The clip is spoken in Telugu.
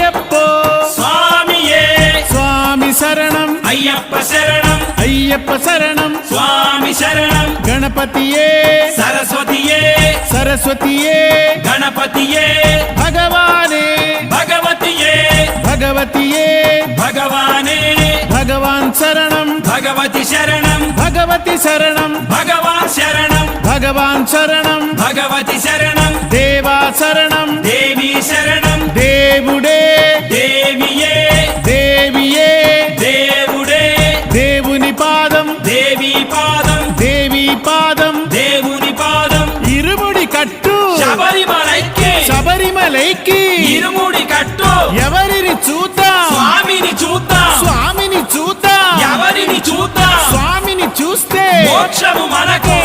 అయ్యప్పో స్వామియే స్వామి శరణం అయ్యప్ప శరణం అయ్యప్ప శరణం స్వామి శరణం గణపతియే సరస్వతియే సరస్వతియే గణపతియే భగవానే భగవతియే భగవతియే భగవానే భగవాన్ శరణం భగవతి శరణం భగవతి శరణం భగవాన్ శరణం భగవాన్ శరణం భగవతి శరణం దేవా శరణం దేవి శరణం దేవుడే దేవియే దేవియే దేవుడే దేవుని పాదం దేవి పాదం దేవి పాదం దేవుని పాదం ఇరుముడి కట్టు శబరిమలైకి శబరిమలైకి ఇరుముడి కట్టు ఎవరిని చూద్దాం స్వామిని చూద్దాం స్వామిని చూద్దాం ఎవరిని చూద్దాం స్వామిని చూస్తే మోక్షము మనకు